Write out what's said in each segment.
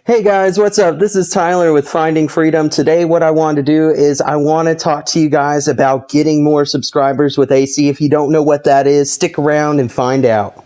Hey guys, what's up? This is Tyler with Finding Freedom. Today, what I want to do is I want to talk to you guys about getting more subscribers with AC. If you don't know what that is, stick around and find out.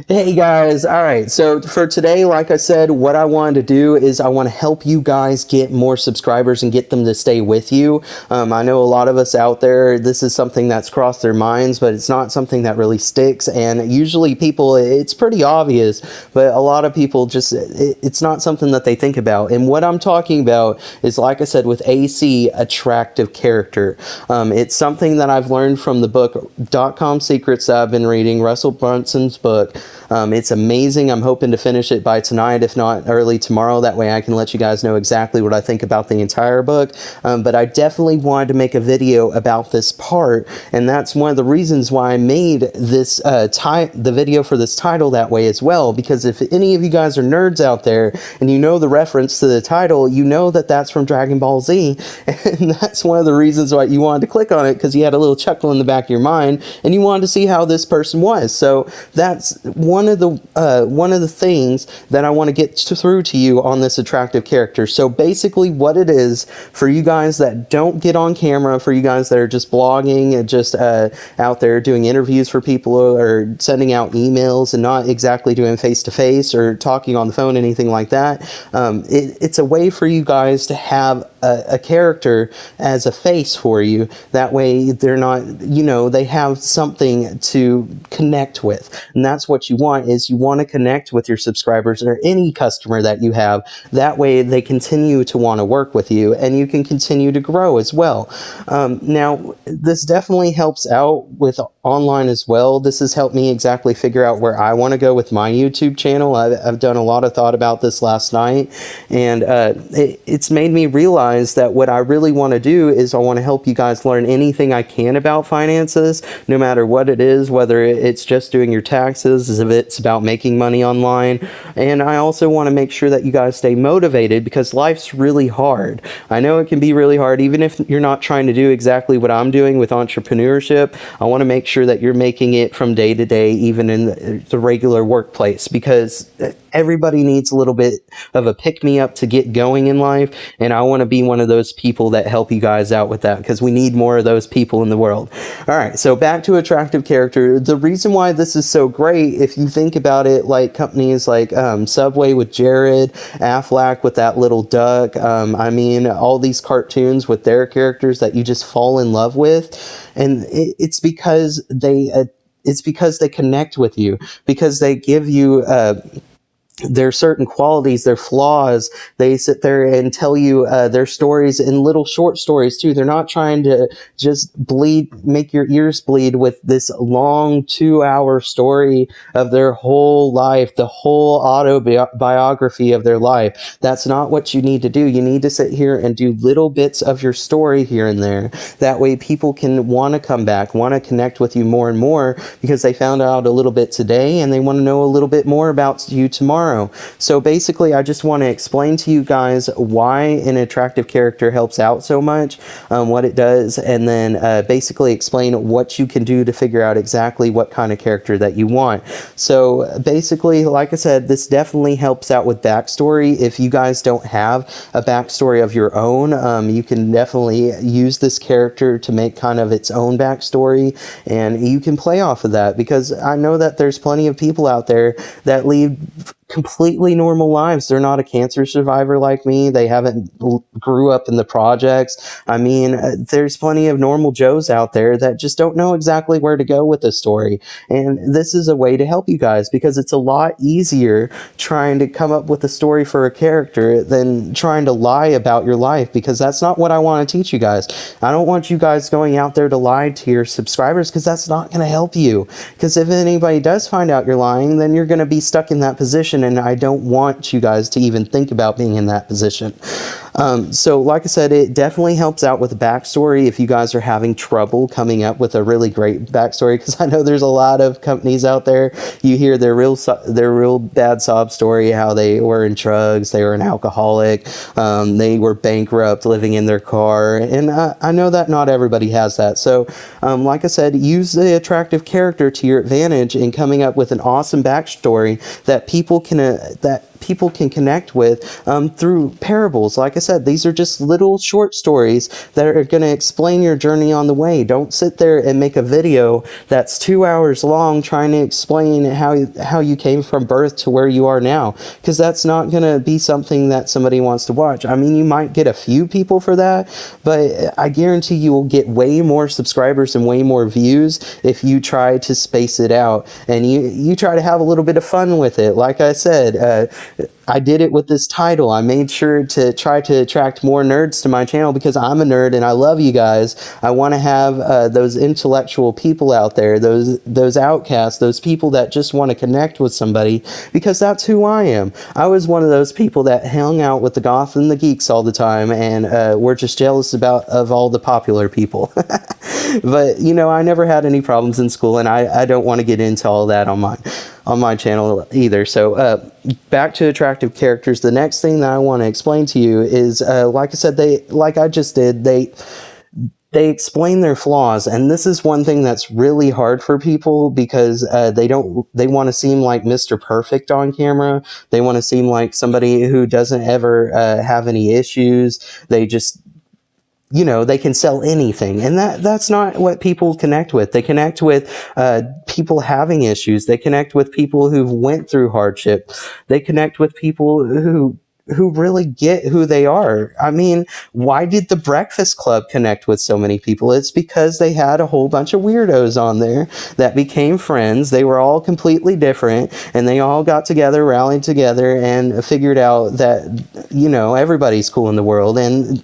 Hey guys, alright, so for today, like I said, what I wanted to do is I want to help you guys get more subscribers and get them to stay with you. I know a lot of us out there, this is something that's crossed their minds, but it's not something that really sticks, and usually people, it's pretty obvious, but a lot of people just, it's not something that they think about. And what I'm talking about is, like I said, with AC, attractive character. It's something that I've learned from the book .com Secrets that I've been reading, Russell Brunson's book. It's amazing. I'm hoping to finish it by tonight, if not early tomorrow. That way I can let you guys know exactly what I think about the entire book. But I definitely wanted to make a video about this part, and that's one of the reasons why I made this the video for this title that way as well, because if any of you guys are nerds out there and you know the reference to the title, you know that that's from Dragon Ball Z, and that's one of the reasons why you wanted to click on it, because you had a little chuckle in the back of your mind and you wanted to see how this person was. So that's one of the things that I want to get through to you on this attractive character. So basically what it is, for you guys that don't get on camera, for you guys that are just blogging and just out there doing interviews for people or sending out emails and not exactly doing face-to-face or talking on the phone, anything like that, it's a way for you guys to have a character as a face for you. That way they're not, they have something to connect with. And that's what you want, is you want to connect with your subscribers or any customer that you have. That way they continue to want to work with you and you can continue to grow as well. Now, this definitely helps out with online as well. This has helped me exactly figure out where I want to go with my YouTube channel. I've done a lot of thought about this last night, and it's made me realize that what I really want to do is I want to help you guys learn anything I can about finances, no matter what it is, whether it's just doing your taxes, if it's about making money online. And I also want to make sure that you guys stay motivated, because life's really hard. I know it can be really hard, even if you're not trying to do exactly what I'm doing with entrepreneurship. I want to make sure that you're making it from day to day, even in the regular workplace, because everybody needs a little bit of a pick-me-up to get going in life, and I want to be one of those people that help you guys out with that, because we need more of those people in the world. All right, so back to attractive character. The reason why this is so great, if you think about it, like companies like Subway with Jared, Aflac with that little duck, I mean, all these cartoons with their characters that you just fall in love with, and it's because they connect with you, because they give you their certain qualities, their flaws. They sit there and tell you their stories in little short stories too. They're not trying to just make your ears bleed with this long 2-hour story of their whole life, the whole autobiography of their life. That's not what you need to do. You need to sit here and do little bits of your story here and there. That way people can want to come back, want to connect with you more and more, because they found out a little bit today and they want to know a little bit more about you tomorrow. So basically, I just want to explain to you guys why an attractive character helps out so much, what it does, and then basically explain what you can do to figure out exactly what kind of character that you want. So basically, like I said, this definitely helps out with backstory. If you guys don't have a backstory of your own, you can definitely use this character to make kind of its own backstory, and you can play off of that, because I know that there's plenty of people out there that lead completely normal lives. They're not a cancer survivor like me. They haven't grew up in the projects. I mean, there's plenty of normal Joes out there that just don't know exactly where to go with the story. And this is a way to help you guys, because it's a lot easier trying to come up with a story for a character than trying to lie about your life, because that's not what I want to teach you guys. I don't want you guys going out there to lie to your subscribers, because that's not going to help you. Because if anybody does find out you're lying, then you're going to be stuck in that position, and I don't want you guys to even think about being in that position. So like I said, it definitely helps out with the backstory if you guys are having trouble coming up with a really great backstory, because I know there's a lot of companies out there, you hear their real bad sob story, how they were in drugs, they were an alcoholic, they were bankrupt, living in their car, and I know that not everybody has that. So like I said, use the attractive character to your advantage in coming up with an awesome backstory that people can connect with through parables. Like I said, these are just little short stories that are going to explain your journey on the way. Don't sit there and make a video that's 2 hours long trying to explain how you came from birth to where you are now, because that's not going to be something that somebody wants to watch. I mean, you might get a few people for that, but I guarantee you will get way more subscribers and way more views if you try to space it out and you try to have a little bit of fun with it. Like I said, I did it with this title. I made sure to try to attract more nerds to my channel because I'm a nerd and I love you guys. I want to have those intellectual people out there, those outcasts, those people that just want to connect with somebody, because that's who I am. I was one of those people that hung out with the goths and the geeks all the time, and were just jealous of all the popular people. But you know, I never had any problems in school, and I don't want to get into all that on my channel either. So back to attractive characters. The next thing that I want to explain to you is, like I said, they explain their flaws, and this is one thing that's really hard for people, because they want to seem like Mr. Perfect on camera. They want to seem like somebody who doesn't ever have any issues. They just, you know, they can sell anything, and that's not what people connect with. They connect with people having issues. They connect with people who've went through hardship. They connect with people who really get who they are. I mean, why did the Breakfast Club connect with so many people? It's because they had a whole bunch of weirdos on there that became friends. They were all completely different, and they all got together, rallied together, and figured out that, you know, everybody's cool in the world, and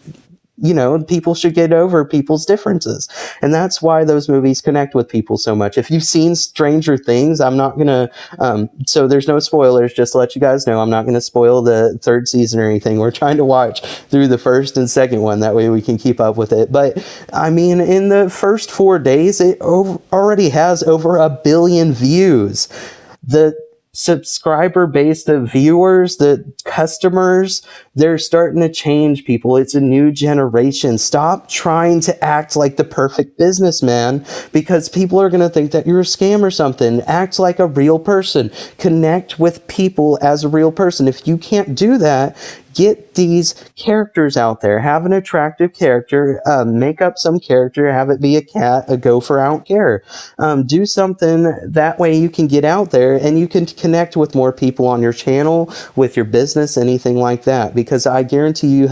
you know, people should get over people's differences. And that's why those movies connect with people so much. If you've seen Stranger Things, I'm not going to, so there's no spoilers, just to let you guys know, I'm not going to spoil the third season or anything. We're trying to watch through the first and second one. That way we can keep up with it. But I mean, in the first 4 days, it already has over 1 billion views. The subscriber base, the viewers, the customers, they're starting to change, people. It's a new generation. Stop trying to act like the perfect businessman, because people are going to think that you're a scam or something. Act like a real person. Connect with people as a real person. If you can't do that, get these characters out there. Have an attractive character. Make up some character. Have it be a cat, a gopher. I don't care. Do something that way you can get out there and you can connect with more people on your channel, with your business, anything like that. Because I guarantee you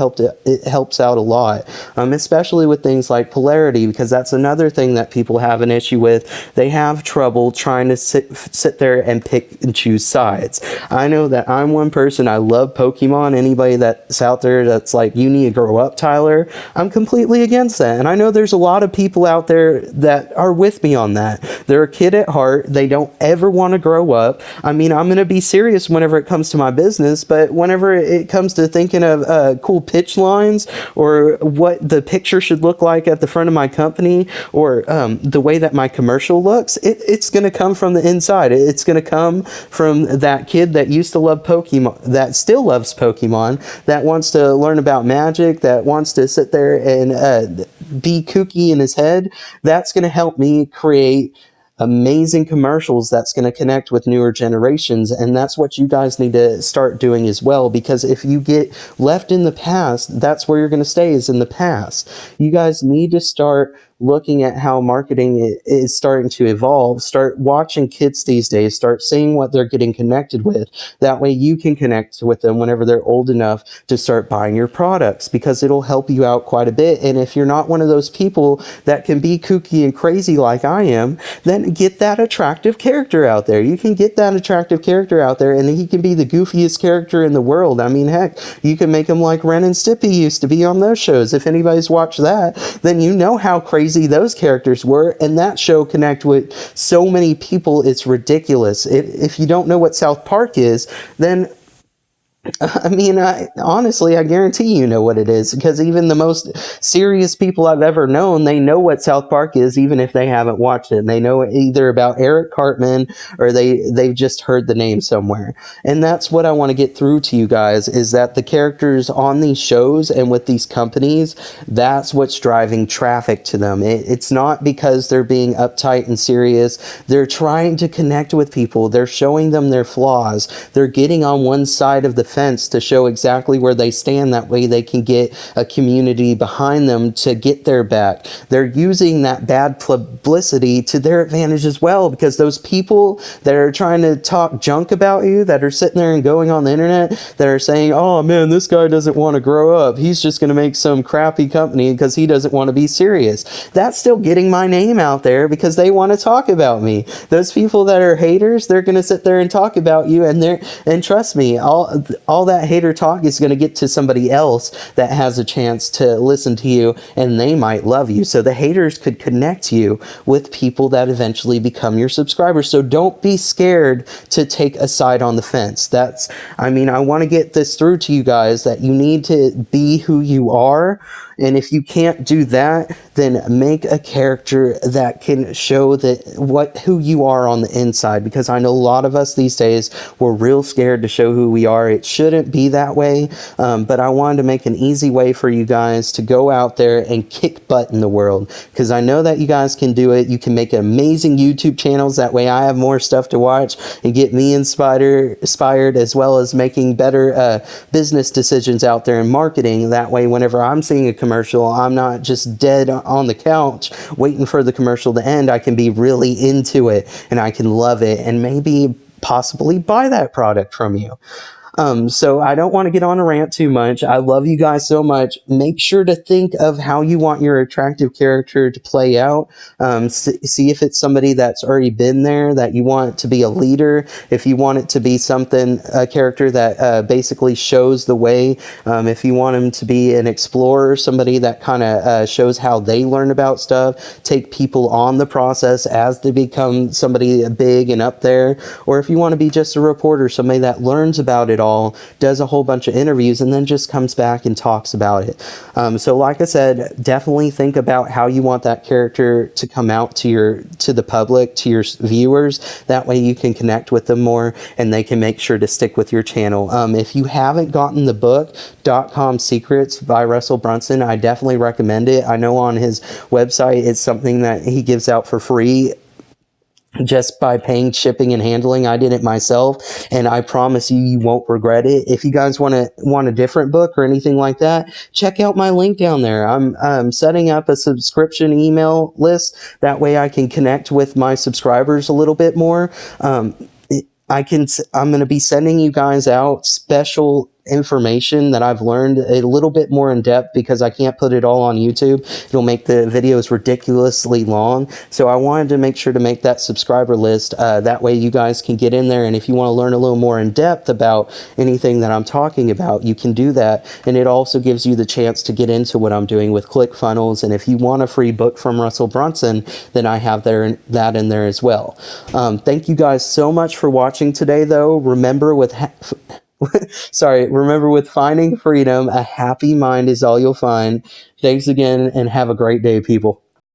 it helps out a lot. Especially with things like polarity, because that's another thing that people have an issue with. They have trouble trying to sit there and pick and choose sides. I know that I'm one person. I love Pokemon. Anybody that's out there that's like, you need to grow up, Tyler, I'm completely against that. And I know there's a lot of people out there that are with me on that. They're a kid at heart. They don't ever want to grow up. I mean, I'm going to be serious whenever it comes to my business, but whenever it comes to thinking of cool pitch lines, or what the picture should look like at the front of my company, or the way that my commercial looks, it's going to come from the inside. It's going to come from that kid that used to love Pokemon, that still loves Pokemon, that wants to learn about magic, that wants to sit there and be kooky in his head. That's going to help me create amazing commercials that's going to connect with newer generations. And that's what you guys need to start doing as well, because if you get left in the past, that's where you're going to stay, is in the past. You guys need to start looking at how marketing is starting to evolve. Start watching kids these days. Start seeing what they're getting connected with. That way you can connect with them whenever they're old enough to start buying your products, because it'll help you out quite a bit. And if you're not one of those people that can be kooky and crazy like I am, then get that attractive character out there. You can get that attractive character out there, and he can be the goofiest character in the world. I mean, heck, you can make him like Ren and Stimpy used to be on those shows. If anybody's watched that, then you know how crazy those characters were, and that show connect with so many people, it's ridiculous. If you don't know what South Park is, then I mean, honestly, I guarantee you know what it is because even the most serious people I've ever known, they know what South Park is, even if they haven't watched it. And they know either about Eric Cartman or they've just heard the name somewhere. And that's what I want to get through to you guys is that the characters on these shows and with these companies, that's what's driving traffic to them. It's not because they're being uptight and serious. They're trying to connect with people. They're showing them their flaws. They're getting on one side of the fence to show exactly where they stand. That way they can get a community behind them to get their back. They're using that bad publicity to their advantage as well, because those people that are trying to talk junk about you, that are sitting there and going on the internet, that are saying, oh man, this guy doesn't want to grow up. He's just going to make some crappy company because he doesn't want to be serious. That's still getting my name out there because they want to talk about me. Those people that are haters, they're going to sit there and talk about you, and trust me, all that hater talk is going to get to somebody else that has a chance to listen to you, and they might love you. So the haters could connect you with people that eventually become your subscribers. So don't be scared to take a side on the fence. I want to get this through to you guys that you need to be who you are. And if you can't do that, then make a character that can show who you are on the inside. Because I know a lot of us these days, we're real scared to show who we are. It shouldn't be that way. But I wanted to make an easy way for you guys to go out there and kick butt in the world. Because I know that you guys can do it. You can make amazing YouTube channels. That way I have more stuff to watch and get me inspired, as well as making better business decisions out there in marketing. That way, whenever I'm seeing a commercial, I'm not just dead on the couch waiting for the commercial to end. I can be really into it and I can love it and maybe possibly buy that product from you. So I don't want to get on a rant too much. I love you guys so much. Make sure to think of how you want your attractive character to play out. See if it's somebody that's already been there, that you want to be a leader. If you want it to be a character that basically shows the way. If you want him to be an explorer, somebody that kind of shows how they learn about stuff, take people on the process as they become somebody big and up there. Or if you want to be just a reporter, somebody that learns about it all, does a whole bunch of interviews, and then just comes back and talks about it. So like I said, definitely think about how you want that character to come out to the public, to your viewers. That way you can connect with them more and they can make sure to stick with your channel. If you haven't gotten the book, .com Secrets by Russell Brunson, I definitely recommend it. I know on his website it's something that he gives out for free just by paying shipping and handling. I did it myself, and I promise you, you won't regret it. If you guys want a different book or anything like that, check out my link down there. I'm setting up a subscription email list. That way I can connect with my subscribers a little bit more. I'm going to be sending you guys out special information that I've learned a little bit more in depth because I can't put it all on YouTube. It'll make the videos ridiculously long. So I wanted to make sure to make that subscriber list. That way you guys can get in there, and if you want to learn a little more in depth about anything that I'm talking about, you can do that. And it also gives you the chance to get into what I'm doing with ClickFunnels. And if you want a free book from Russell Brunson, then I have that in there as well. Thank you guys so much for watching today, though. Remember with finding freedom, a happy mind is all you'll find. Thanks again, and have a great day, people.